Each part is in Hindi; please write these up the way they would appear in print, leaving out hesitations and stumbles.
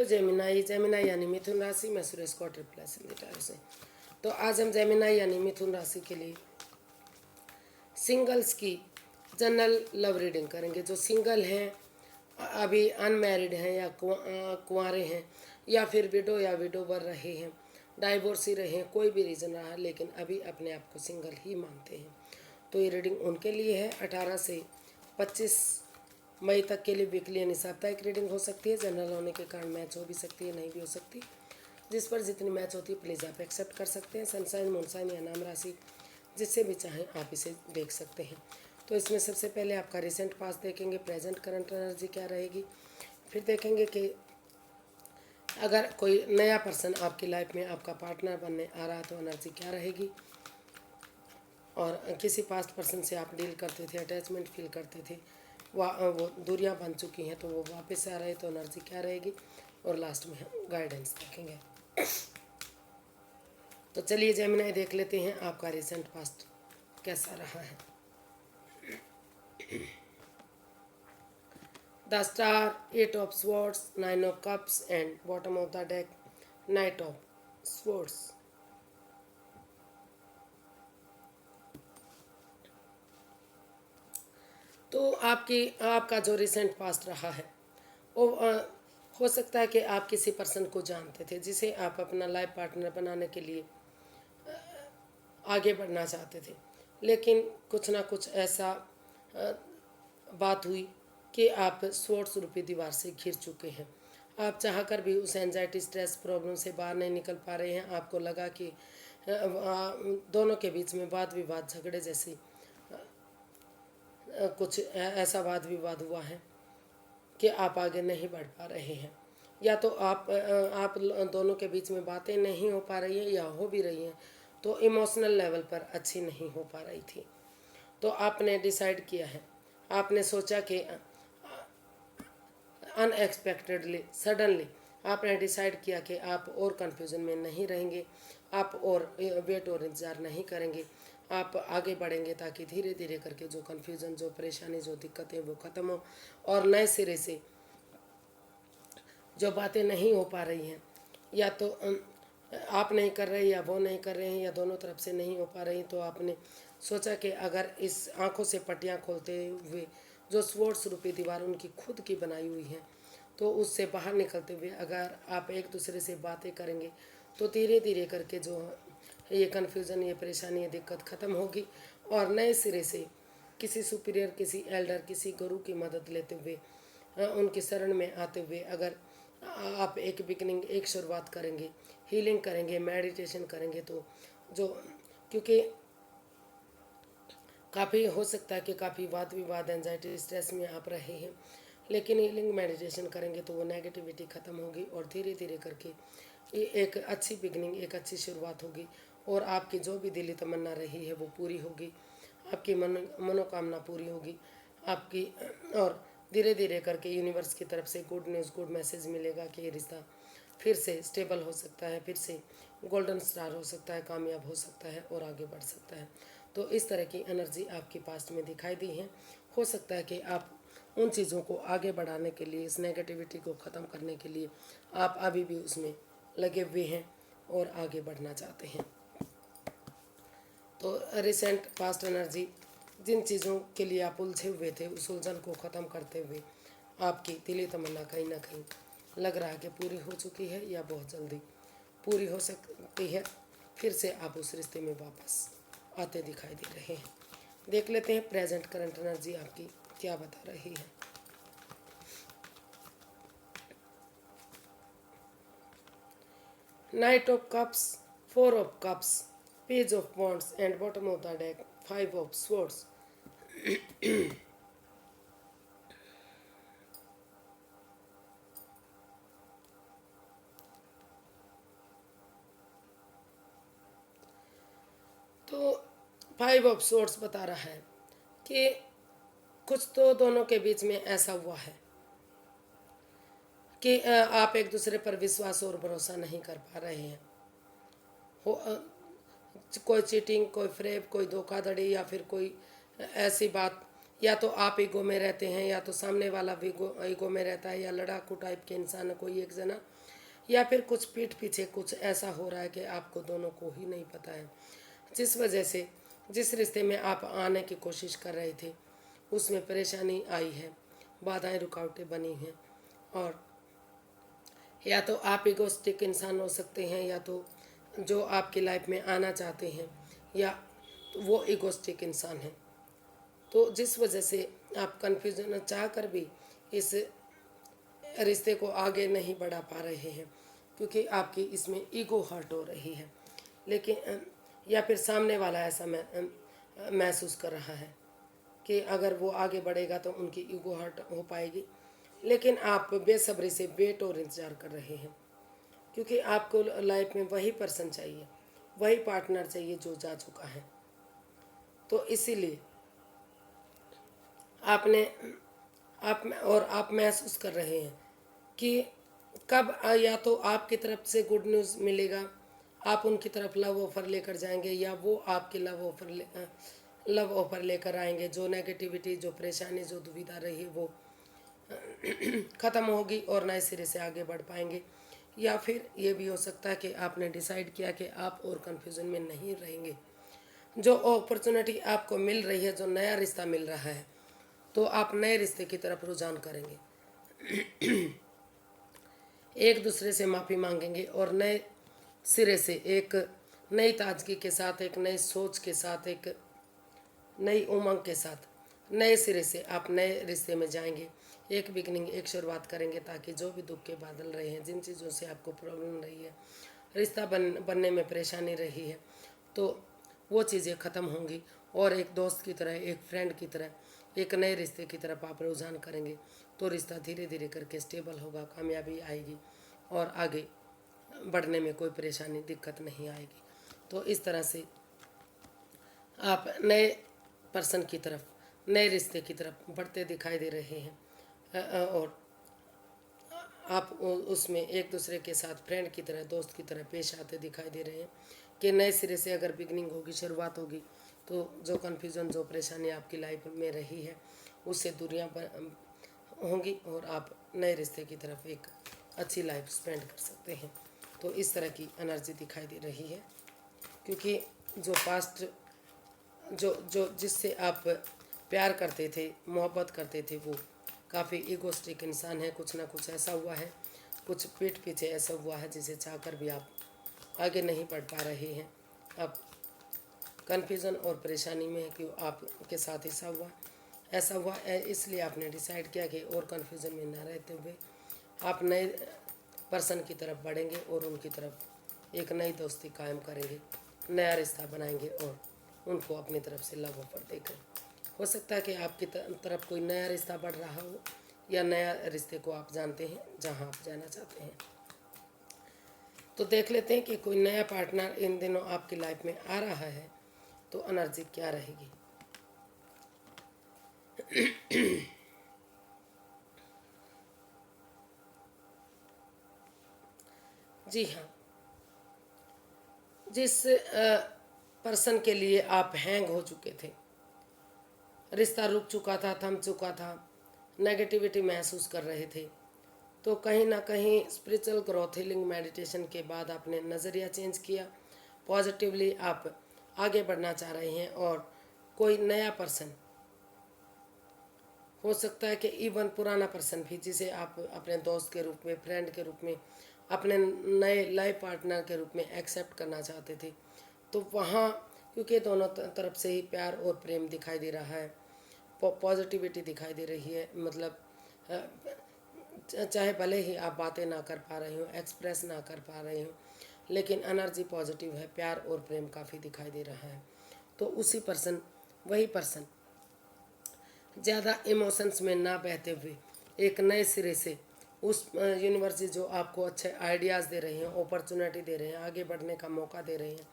हेलो जेमिनाई जेमिनाई यानी मिथुन राशि में सुरेश कौर प्लस से। तो आज हम जेमिनाई यानी मिथुन राशि के लिए सिंगल्स की जनरल लव रीडिंग करेंगे। जो सिंगल हैं, अभी अनमैरिड हैं या कुंवारे हैं, या फिर विडो या विडोवर रहे हैं, डाइवोर्सी रहे हैं, कोई भी रीज़न रहा लेकिन अभी अपने आप को सिंगल ही मानते हैं, तो ये रीडिंग उनके लिए है। 18 से 25 मई तक के लिए वीकली यानी साप्ताहिक रीडिंग हो सकती है। जनरल होने के कारण मैच हो भी सकती है, नहीं भी हो सकती। जिस पर जितनी मैच होती है प्लीज़ आप एक्सेप्ट कर सकते हैं। सनसाइन मूनसाइन या नाम राशि जिससे भी चाहें आप इसे देख सकते हैं। तो इसमें सबसे पहले आपका रिसेंट पास्ट देखेंगे, प्रेजेंट करंट एनर्जी क्या रहेगी। फिर देखेंगे कि अगर कोई नया पर्सन आपकी लाइफ में आपका पार्टनर बनने आ रहा है तो एनर्जी क्या रहेगी। और किसी पास्ट पर्सन से आप डील करते थे, अटैचमेंट फील करते थे, वो दूरियां बन चुकी हैं तो वो वापस आ रहे तो एनर्जी क्या रहेगी। और लास्ट में हम गाइडेंस देखेंगे। तो चलिए जेमिनी देख लेते हैं आपका रिसेंट पास्ट कैसा रहा है। The star, 8 of swords, 9 of cups and bottom of the deck, night of swords. तो आपका जो रिसेंट पास्ट रहा है वो हो सकता है कि आप किसी पर्सन को जानते थे जिसे आप अपना लाइफ पार्टनर बनाने के लिए आगे बढ़ना चाहते थे, लेकिन कुछ ना कुछ ऐसा बात हुई कि आप स्वॉर्ड्स रूपी दीवार से घिर चुके हैं। आप चाहकर भी उस एंजाइटी स्ट्रेस प्रॉब्लम से बाहर नहीं निकल पा रहे हैं। आपको लगा कि दोनों के बीच में वाद विवाद झगड़े जैसी कुछ ऐसा वाद विवाद हुआ है कि आप आगे नहीं बढ़ पा रहे हैं, या तो आप दोनों के बीच में बातें नहीं हो पा रही हैं, या हो भी रही हैं तो इमोशनल लेवल पर अच्छी नहीं हो पा रही थी। तो आपने डिसाइड किया है, आपने सोचा कि अनएक्सपेक्टेडली सडनली आपने डिसाइड किया कि आप और कन्फ्यूज़न में नहीं रहेंगे, आप और वेट और इंतज़ार नहीं करेंगे, आप आगे बढ़ेंगे ताकि धीरे धीरे करके जो कन्फ्यूज़न, जो परेशानी, जो दिक्कतें वो ख़त्म हो और नए सिरे से जो बातें नहीं हो पा रही हैं, या तो आप नहीं कर रहे या वो नहीं कर रहे हैं या दोनों तरफ से नहीं हो पा रही, तो आपने सोचा कि अगर इस आंखों से पट्टियां खोलते हुए जो स्वॉर्ड्स रूपी दीवार उनकी खुद की बनाई हुई है, तो उससे बाहर निकलते हुए अगर आप एक दूसरे से बातें करेंगे तो धीरे धीरे करके जो ये कन्फ्यूज़न, ये परेशानी, ये दिक्कत ख़त्म होगी और नए सिरे से किसी सुपीरियर, किसी एल्डर, किसी गुरु की मदद लेते हुए उनकी शरण में आते हुए अगर आप एक बिगनिंग, एक शुरुआत करेंगे, हीलिंग करेंगे, मेडिटेशन करेंगे, तो जो क्योंकि काफ़ी हो सकता है कि काफ़ी वाद विवाद, एंजाइटी, स्ट्रेस में आप रहे हैं, लेकिन हीलिंग मेडिटेशन करेंगे तो वो नेगेटिविटी ख़त्म होगी और धीरे धीरे करके ये एक अच्छी बिगनिंग, एक अच्छी शुरुआत होगी और आपकी जो भी दिली तमन्ना रही है वो पूरी होगी, आपकी मनोकामना पूरी होगी आपकी। और धीरे धीरे करके यूनिवर्स की तरफ से गुड न्यूज़, गुड मैसेज मिलेगा कि ये रिश्ता फिर से स्टेबल हो सकता है, फिर से गोल्डन स्टार हो सकता है, कामयाब हो सकता है और आगे बढ़ सकता है। तो इस तरह की एनर्जी आपके पास्ट में दिखाई दी है। हो सकता है कि आप उन चीज़ों को आगे बढ़ाने के लिए, इस नेगेटिविटी को ख़त्म करने के लिए आप अभी भी उसमें लगे हुए हैं और आगे बढ़ना चाहते हैं। तो रिसेंट पास्ट एनर्जी, जिन चीज़ों के लिए आप उलझे हुए थे उस उलझन को ख़त्म करते हुए आपकी दिली तमन्ना कहीं ना कहीं लग रहा है कि पूरी हो चुकी है या बहुत जल्दी पूरी हो सकती है। फिर से आप उस रिश्ते में वापस आते दिखाई दे रहे हैं। देख लेते हैं प्रेजेंट करंट एनर्जी आपकी क्या बता रही है। Night of cups, 4 of cups, page of wands and bottom of the deck, 5 of swords। तो 5 ऑफ swords बता रहा है कि कुछ तो दोनों के बीच में ऐसा हुआ है कि आप एक दूसरे पर विश्वास और भरोसा नहीं कर पा रहे हैं। कोई चीटिंग, कोई फ्रेब, कोई धोखाधड़ी या फिर कोई ऐसी बात या तो आप ईगो में रहते हैं, या तो सामने वाला भी ईगो में रहता है, या लड़ाकू टाइप के इंसान है कोई एक जना, या फिर कुछ पीठ पीछे कुछ ऐसा हो रहा है कि आपको दोनों को ही नहीं पता है, जिस वजह से जिस रिश्ते में आप आने की कोशिश कर रहे थे उसमें परेशानी आई है, बाधाएं रुकावटें बनी हैं। और या तो आप इगोस्टिक इंसान हो सकते हैं, या तो जो आपकी लाइफ में आना चाहते हैं या वो इगोस्टिक इंसान है। तो जिस वजह से आप कन्फ्यूजन चाह कर भी इस रिश्ते को आगे नहीं बढ़ा पा रहे हैं, क्योंकि आपकी इसमें ईगो हर्ट हो रही है। लेकिन या फिर सामने वाला ऐसा महसूस कर रहा है कि अगर वो आगे बढ़ेगा तो उनकी ईगो हर्ट हो पाएगी। लेकिन आप बेसब्री से वेट और इंतज़ार कर रहे हैं, क्योंकि आपको लाइफ में वही पर्सन चाहिए, वही पार्टनर चाहिए जो जा चुका है। तो इसीलिए आपने आप महसूस कर रहे हैं कि कब या तो आपकी तरफ से गुड न्यूज़ मिलेगा, आप उनकी तरफ लव ऑफ़र लेकर जाएंगे, या वो आपके लव ऑफ़र लेकर आएंगे। जो नेगेटिविटी, जो परेशानी, जो दुविधा रही वो ख़त्म होगी और नए सिरे से आगे बढ़ पाएंगे। या फिर ये भी हो सकता है कि आपने डिसाइड किया कि आप और कन्फ्यूज़न में नहीं रहेंगे। जो अपॉर्चुनिटी आपको मिल रही है, जो नया रिश्ता मिल रहा है, तो आप नए रिश्ते की तरफ रुझान करेंगे, एक दूसरे से माफ़ी मांगेंगे और नए सिरे से एक नई ताजगी के साथ, एक नई सोच के साथ, एक नई उमंग के साथ नए सिरे से आप नए रिश्ते में जाएंगे। एक बिगनिंग, एक शुरुआत करेंगे, ताकि जो भी दुख के बादल रहे हैं, जिन चीज़ों से आपको प्रॉब्लम रही है, रिश्ता बनने में परेशानी रही है, तो वो चीज़ें ख़त्म होंगी और एक दोस्त की तरह, एक फ्रेंड की तरह, एक नए रिश्ते की तरफ आप रुझान करेंगे। तो रिश्ता धीरे धीरे करके स्टेबल होगा, कामयाबी आएगी और आगे बढ़ने में कोई परेशानी, दिक्कत नहीं आएगी। तो इस तरह से आप नए पर्सन की तरफ, नए रिश्ते की तरफ बढ़ते दिखाई दे रहे हैं। और आप उसमें एक दूसरे के साथ फ्रेंड की तरह, दोस्त की तरह पेश आते दिखाई दे रहे हैं कि नए सिरे से अगर बिगनिंग होगी, शुरुआत होगी, तो जो कन्फ्यूज़न, जो परेशानी आपकी लाइफ में रही है उससे दूरियां होंगी और आप नए रिश्ते की तरफ एक अच्छी लाइफ स्पेंड कर सकते हैं। तो इस तरह की एनर्जी दिखाई दे रही है, क्योंकि जो पास्ट, जो जो जिससे आप प्यार करते थे, मोहब्बत करते थे, वो काफ़ी ईगोस्टिक इंसान है। कुछ ना कुछ ऐसा हुआ है, कुछ पीठ पीछे ऐसा हुआ है जिसे चाहकर भी आप आगे नहीं बढ़ पा रहे हैं। आप कन्फ्यूज़न और परेशानी में है कि आपके साथ ऐसा हुआ इसलिए आपने डिसाइड किया कि और कन्फ्यूज़न में न रहते हुए आप नए पर्सन की तरफ बढ़ेंगे और उनकी तरफ एक नई दोस्ती कायम करेंगे, नया रिश्ता बनाएंगे और उनको अपनी तरफ से लव ऑफर देकर। हो सकता है कि आपकी तरफ कोई नया रिश्ता बढ़ रहा हो, या नया रिश्ते को आप जानते हैं जहां आप जाना चाहते हैं। तो देख लेते हैं कि कोई नया पार्टनर इन दिनों आपकी लाइफ में आ रहा है तो एनर्जी क्या रहेगी। जी हाँ, जिस पर्सन के लिए आप हैंग हो चुके थे, रिश्ता रुक चुका था, थम चुका था, नेगेटिविटी महसूस कर रहे थे, तो कहीं ना कहीं स्पिरिचुअल ग्रोथ, हीलिंग, मेडिटेशन के बाद आपने नज़रिया चेंज किया, पॉजिटिवली आप आगे बढ़ना चाह रहे हैं। और कोई नया पर्सन हो सकता है कि इवन पुराना पर्सन भी, जिसे आप अपने दोस्त के रूप में, फ्रेंड के रूप में, अपने नए लाइफ पार्टनर के रूप में एक्सेप्ट करना चाहते थे, तो वहाँ क्योंकि दोनों तरफ से ही प्यार और प्रेम दिखाई दे रहा है, पॉजिटिविटी दिखाई दे रही है। मतलब चाहे भले ही आप बातें ना कर पा रहे हो, एक्सप्रेस ना कर पा रहे हो, लेकिन एनर्जी पॉजिटिव है, प्यार और प्रेम काफ़ी दिखाई दे रहा है। तो वही पर्सन ज़्यादा इमोशंस में ना बहते हुए एक नए सिरे से उस यूनिवर्स जो आपको अच्छे आइडियाज़ दे रहे हैं, अपॉर्चुनिटी दे रहे हैं, आगे बढ़ने का मौका दे रहे हैं,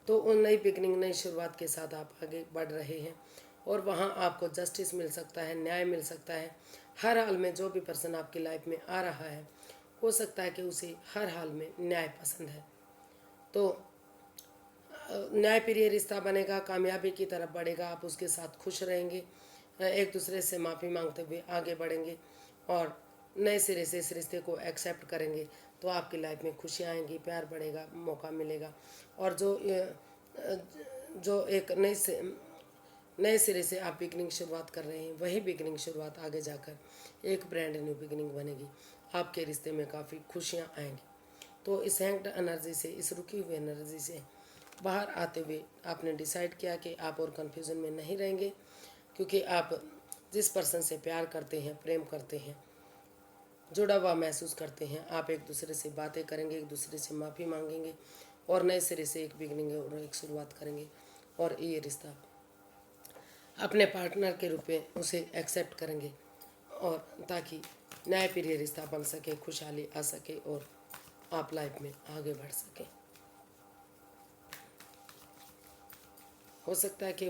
तो उन नई बिगनिंग, नई शुरुआत के साथ आप आगे बढ़ रहे हैं और वहाँ आपको जस्टिस मिल सकता है, न्याय मिल सकता है। हर हाल में जो भी पर्सन आपकी लाइफ में आ रहा है, हो सकता है कि उसे हर हाल में न्याय पसंद है। तो न्यायप्रिय रिश्ता बनेगा, कामयाबी की तरफ बढ़ेगा, आप उसके साथ खुश रहेंगे, एक दूसरे से माफ़ी मांगते हुए आगे बढ़ेंगे और नए सिरे से इस रिश्ते को एक्सेप्ट करेंगे तो आपकी लाइफ में खुशियाँ आएंगी, प्यार बढ़ेगा, मौका मिलेगा। और जो एक नए सिरे से आप बिगनिंग शुरुआत कर रहे हैं, वही बिगनिंग शुरुआत आगे जाकर एक ब्रांड न्यू बिगनिंग बनेगी। आपके रिश्ते में काफ़ी खुशियाँ आएंगी। तो इस हैंग्ड एनर्जी से, इस रुकी हुई एनर्जी से बाहर आते हुए आपने डिसाइड किया कि आप और कन्फ्यूज़न में नहीं रहेंगे, क्योंकि आप जिस पर्सन से प्यार करते हैं, प्रेम करते हैं, जुड़ा हुआ महसूस करते हैं, आप एक दूसरे से बातें करेंगे, एक दूसरे से माफ़ी मांगेंगे और नए सिरे से एक बिगनिंग और एक शुरुआत करेंगे और ये रिश्ता अपने पार्टनर के रूप में उसे एक्सेप्ट करेंगे और ताकि नया प्रिय रिश्ता बन सके, खुशहाली आ सके और आप लाइफ में आगे बढ़ सकें। हो सकता है कि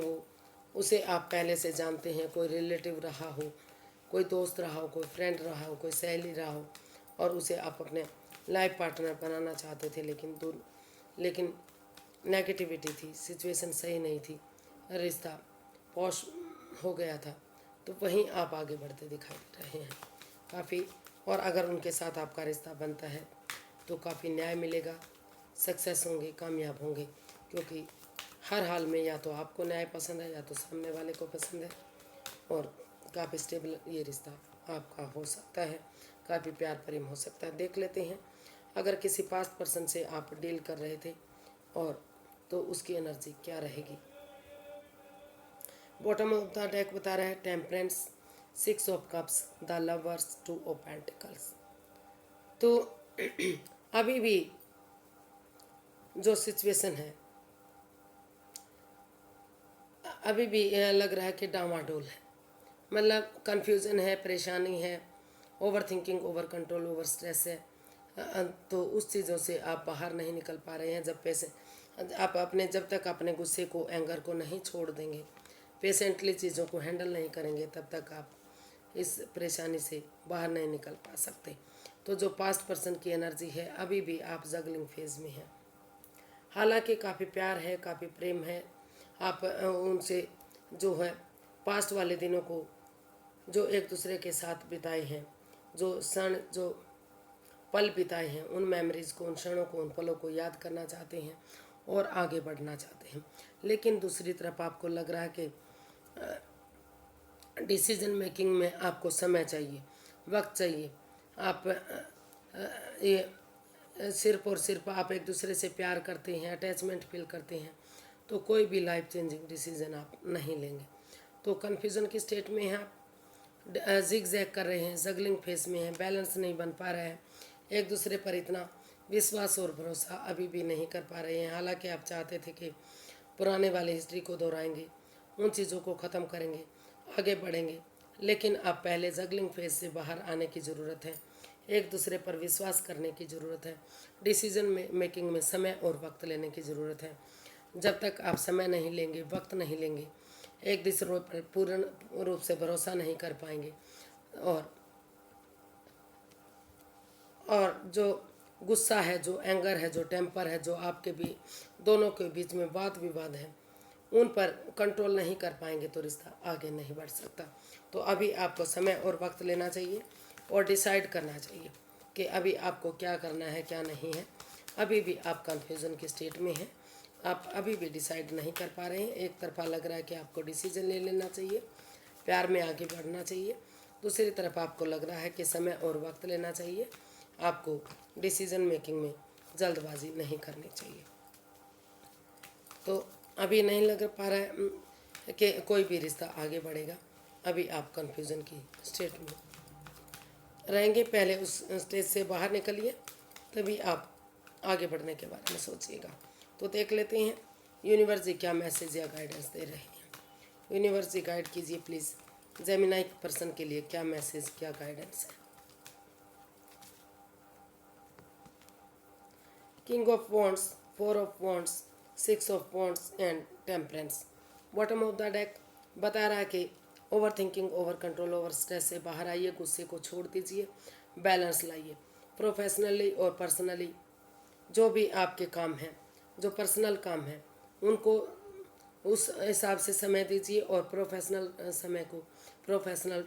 उसे आप पहले से जानते हैं, कोई रिलेटिव रहा हो, कोई दोस्त रहा हो, कोई फ्रेंड रहा हो, कोई सहेली रहा हो और उसे आप अपने लाइफ पार्टनर बनाना चाहते थे, लेकिन नेगेटिविटी थी, सिचुएशन सही नहीं थी, रिश्ता पॉश हो गया था, तो वहीं आप आगे बढ़ते दिखाई दे रहे हैं काफ़ी। और अगर उनके साथ आपका रिश्ता बनता है तो काफ़ी न्याय मिलेगा, सक्सेस होंगे, कामयाब होंगे, क्योंकि हर हाल में या तो आपको न्याय पसंद है या तो सामने वाले को पसंद है और काफ़ी स्टेबल ये रिश्ता आपका हो सकता है, काफ़ी प्यार प्रेम हो सकता है। देख लेते हैं अगर किसी पास्ट पर्सन से आप डील कर रहे थे और तो उसकी एनर्जी क्या रहेगी। बॉटम ऑफ द डेक बता रहा है temperance, 6 of cups, the lovers, 2 of pentacles. तो अभी भी जो सिचुएशन है, अभी भी लग रहा है कि डामाडोल है, मतलब कन्फ्यूज़न है, परेशानी है, over thinking, over control, over stress है। तो उस चीज़ों से आप बाहर नहीं निकल पा रहे हैं। जब तक अपने गुस्से को, एंगर को नहीं छोड़ देंगे, पेशेंटली चीज़ों को हैंडल नहीं करेंगे, तब तक आप इस परेशानी से बाहर नहीं निकल पा सकते। तो जो पास्ट पर्सन की एनर्जी है, अभी भी आप जगलिंग फेज में हैं। हालांकि काफ़ी प्यार है, काफ़ी प्रेम है, आप उनसे जो है पास्ट वाले दिनों को जो एक दूसरे के साथ बिताए हैं, जो क्षण, जो पल बिताए हैं, उन मेमोरीज़ को, उन क्षणों को, उन पलों को याद करना चाहते हैं और आगे बढ़ना चाहते हैं। लेकिन दूसरी तरफ आपको लग रहा है कि डिसीजन मेकिंग में आपको समय चाहिए, वक्त चाहिए। आप ये सिर्फ आप एक दूसरे से प्यार करते हैं, अटैचमेंट फील करते हैं, तो कोई भी लाइफ चेंजिंग डिसीजन आप नहीं लेंगे। तो कन्फ्यूज़न की स्टेट में हैं आप, जिग जैग कर रहे हैं, जगलिंग फेस में हैं, बैलेंस नहीं बन पा रहा है, एक दूसरे पर इतना विश्वास और भरोसा अभी भी नहीं कर पा रहे हैं। हालांकि आप चाहते थे कि पुराने वाले हिस्ट्री को दोहराएंगे, उन चीज़ों को ख़त्म करेंगे, आगे बढ़ेंगे, लेकिन अब पहले जगलिंग फेज से बाहर आने की ज़रूरत है, एक दूसरे पर विश्वास करने की ज़रूरत है, डिसीजन मेकिंग में समय और वक्त लेने की ज़रूरत है। जब तक आप समय नहीं लेंगे, वक्त नहीं लेंगे, एक दूसरे पर पूर्ण रूप से भरोसा नहीं कर पाएंगे और जो गुस्सा है, जो एंगर है, जो टेम्पर है, जो आपके भी दोनों के बीच में वाद विवाद है, उन पर कंट्रोल नहीं कर पाएंगे तो रिश्ता आगे नहीं बढ़ सकता। तो अभी आपको समय और वक्त लेना चाहिए और डिसाइड करना चाहिए कि अभी आपको क्या करना है, क्या नहीं है। अभी भी आप कन्फ्यूज़न की स्टेट में हैं, आप अभी भी डिसाइड नहीं कर पा रहे हैं। एक तरफा लग रहा है कि आपको डिसीजन ले लेना चाहिए, प्यार में आगे बढ़ना चाहिए, दूसरी तरफ आपको लग रहा है कि समय और वक्त लेना चाहिए, आपको डिसीजन मेकिंग में जल्दबाजी नहीं करनी चाहिए। तो अभी नहीं लग पा रहा है कि कोई भी रिश्ता आगे बढ़ेगा, अभी आप कन्फ्यूज़न की स्टेट में रहेंगे। पहले उस स्टेज से बाहर निकलिए, तभी आप आगे बढ़ने के बारे में सोचिएगा। तो देख लेते हैं यूनिवर्स जी क्या मैसेज या गाइडेंस दे रहे हैं। यूनिवर्स जी गाइड कीजिए प्लीज़, जेमिनाई पर्सन के लिए क्या मैसेज, क्या गाइडेंस है। King of wands, 4 of wands, 6 of wands and temperance. Bottom of the deck बता रहा है कि over thinking, over control, over stress से बाहर आइए, गुस्से को छोड़ दीजिए, बैलेंस लाइए। प्रोफेशनली और पर्सनली जो भी आपके काम हैं, जो पर्सनल काम हैं, उनको उस हिसाब से समय दीजिए और प्रोफेशनल समय को प्रोफेशनल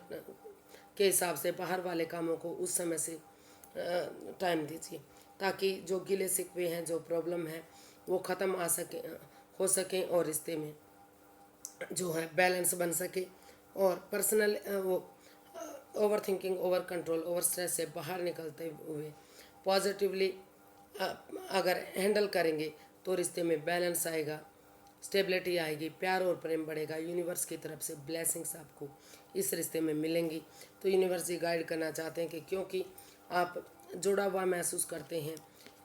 के हिसाब से बाहर वाले कामों को उस समय से टाइम दीजिए, ताकि जो गिले शिकवे हैं, जो प्रॉब्लम है, वो ख़त्म हो सकें और रिश्ते में जो है बैलेंस बन सके। और पर्सनल वो over thinking, over control, over stress से बाहर निकलते हुए पॉजिटिवली अगर हैंडल करेंगे तो रिश्ते में बैलेंस आएगा, स्टेबिलिटी आएगी, प्यार और प्रेम बढ़ेगा। यूनिवर्स की तरफ से ब्लेसिंग्स आपको इस रिश्ते में मिलेंगी। तो यूनिवर्स ही गाइड करना चाहते हैं कि क्योंकि आप जुड़ा हुआ महसूस करते हैं,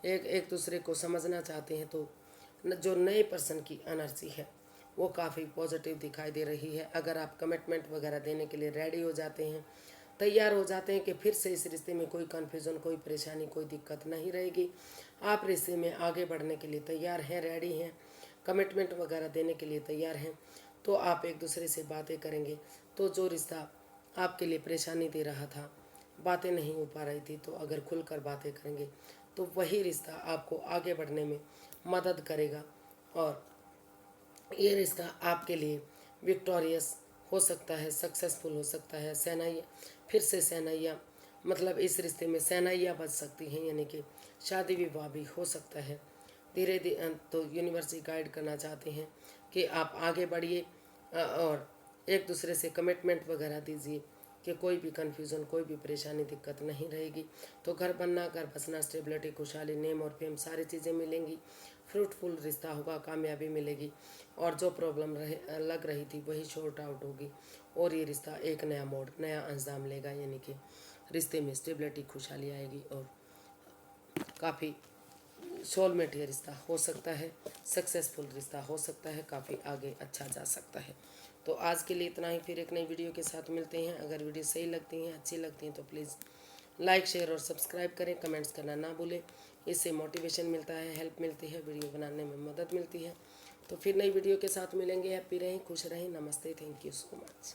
एक एक दूसरे को समझना चाहते हैं, तो जो नए पर्सन की एनर्जी है वो काफ़ी पॉजिटिव दिखाई दे रही है। अगर आप कमिटमेंट वगैरह देने के लिए रेडी हो जाते हैं, तैयार हो जाते हैं कि फिर से इस रिश्ते में कोई कन्फ्यूज़न, कोई परेशानी, कोई दिक्कत नहीं रहेगी, आप रिश्ते में आगे बढ़ने के लिए तैयार हैं, रेडी हैं, कमिटमेंट वगैरह देने के लिए तैयार हैं, तो आप एक दूसरे से बातें करेंगे। तो जो रिश्ता आपके लिए परेशानी दे रहा था, बातें नहीं हो पा रही थी, तो अगर खुलकर बातें करेंगे तो वही रिश्ता आपको आगे बढ़ने में मदद करेगा और ये रिश्ता आपके लिए विक्टोरियस हो सकता है, सक्सेसफुल हो सकता है। सेनाइया फिर से सेनाइया मतलब इस रिश्ते में सेनाइया बच सकती हैं, यानी कि शादी विवाह भी हो सकता है। धीरे धीरे तो यूनिवर्स गाइड करना चाहते हैं कि आप आगे बढ़िए और एक दूसरे से कमिटमेंट वगैरह दीजिए कि कोई भी कन्फ्यूज़न, कोई भी परेशानी, दिक्कत नहीं रहेगी। तो घर बनना, घर बसना, स्टेबिलिटी, खुशहाली, नेम और फेम सारी चीज़ें मिलेंगी। फ्रूटफुल रिश्ता होगा, कामयाबी मिलेगी और जो प्रॉब्लम लग रही थी वही शॉर्ट आउट होगी और ये रिश्ता एक नया मोड़, नया अंजाम लेगा, यानी कि रिश्ते में स्टेबिलिटी, खुशहाली आएगी और काफ़ी सोलमेट ये रिश्ता हो सकता है, सक्सेसफुल रिश्ता हो सकता है, काफ़ी आगे अच्छा जा सकता है। तो आज के लिए इतना ही, फिर एक नई वीडियो के साथ मिलते हैं। अगर वीडियो सही लगती हैं, अच्छी लगती हैं तो प्लीज़ लाइक, शेयर और सब्सक्राइब करें, कमेंट्स करना ना भूलें। इससे मोटिवेशन मिलता है, हेल्प मिलती है, वीडियो बनाने में मदद मिलती है। तो फिर नई वीडियो के साथ मिलेंगे। हैप्पी रहें, खुश रहें। नमस्ते, थैंक यू सो मच।